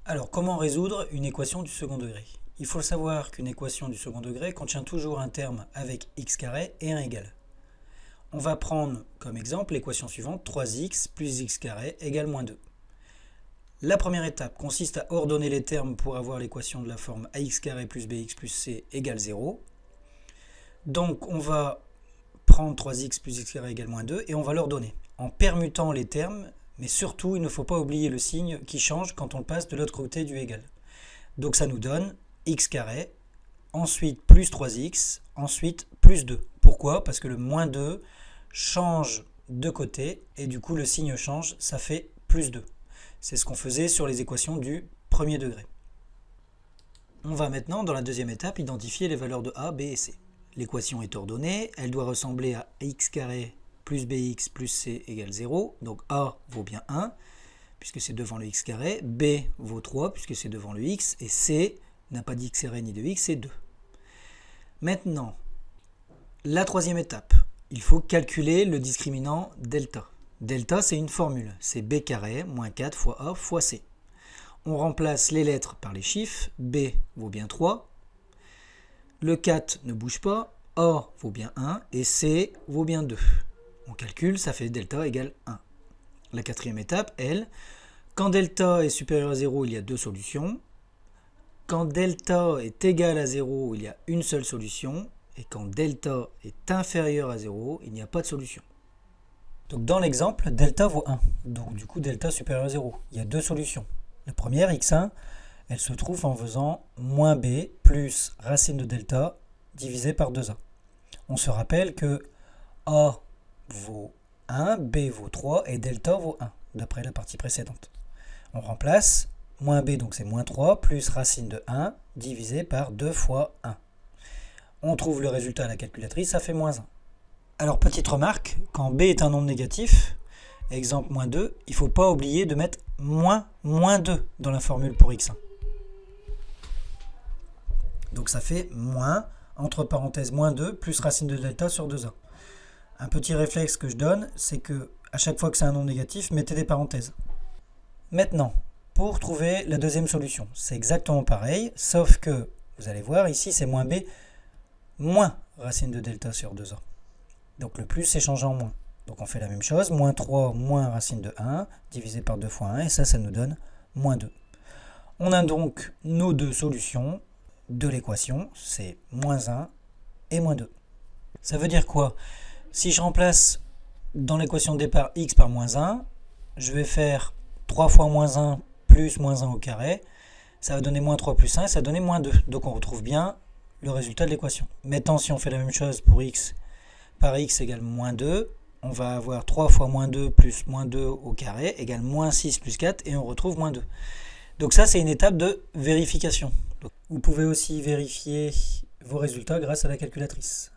Alors, comment résoudre une équation du second degré? Il faut savoir qu'une équation du second degré contient toujours un terme avec x carré et un égal. On va prendre comme exemple l'équation suivante, 3x plus x carré égale moins 2. La première étape consiste à ordonner les termes pour avoir l'équation de la forme ax carré plus bx plus c égale 0. Donc on va prendre 3x plus x carré égale moins 2 et on va l'ordonner en permutant les termes, mais surtout il ne faut pas oublier le signe qui change quand on passe de l'autre côté du égal. Donc ça nous donne x carré, ensuite plus 3x, ensuite plus 2. Pourquoi? Parce que le moins 2 change de côté et du coup le signe change, ça fait plus 2. C'est ce qu'on faisait sur les équations du premier degré. On va maintenant dans la deuxième étape identifier les valeurs de a, b et c. L'équation est ordonnée, elle doit ressembler à x carré plus bx plus c égale 0. Donc a vaut bien 1 puisque c'est devant le x carré, b vaut 3 puisque c'est devant le x et c n'a pas d'x carré ni de x, c'est 2. Maintenant, la troisième étape, il faut calculer le discriminant delta. Delta, c'est une formule, c'est b carré moins 4 fois a fois c. On remplace les lettres par les chiffres, b vaut bien 3, le 4 ne bouge pas, a vaut bien 1 et c vaut bien 2. On calcule, ça fait delta égale 1. La quatrième étape, elle, quand delta est supérieur à 0, il y a deux solutions. Quand delta est égal à 0, il y a une seule solution. Et quand delta est inférieur à 0, il n'y a pas de solution. Donc dans l'exemple, delta vaut 1. Donc du coup, delta supérieur à 0. Il y a deux solutions. La première, x1, elle se trouve en faisant moins b plus racine de delta divisé par 2a. On se rappelle que a vaut 1, b vaut 3 et delta vaut 1, d'après la partie précédente. On remplace moins b, donc c'est moins 3, plus racine de 1 divisé par 2 fois 1. On trouve le résultat à la calculatrice, ça fait moins 1. Alors petite remarque, quand b est un nombre négatif, exemple moins 2, il ne faut pas oublier de mettre moins 2 dans la formule pour x1. Donc ça fait moins, entre parenthèses, moins 2 plus racine de delta sur 2a. Un petit réflexe que je donne, c'est que à chaque fois que c'est un nombre négatif, mettez des parenthèses. Maintenant, pour trouver la deuxième solution, c'est exactement pareil, sauf que, vous allez voir, ici c'est moins b, moins racine de delta sur 2a. Donc le plus c'est changé en moins. Donc on fait la même chose, moins 3 moins racine de 1, divisé par 2 fois 1, et ça nous donne moins 2. On a donc nos deux solutions de l'équation, c'est moins 1 et moins 2. Ça veut dire quoi? Si je remplace dans l'équation de départ x par moins 1, je vais faire 3 fois moins 1 plus moins 1 au carré, ça va donner moins 3 plus 1, et ça va donner moins 2. Donc on retrouve bien le résultat de l'équation. Maintenant, si on fait la même chose pour x par x égale moins 2, on va avoir 3 fois moins 2 plus moins 2 au carré égale moins 6 plus 4 et on retrouve moins 2. Donc ça, c'est une étape de vérification. Vous pouvez aussi vérifier vos résultats grâce à la calculatrice.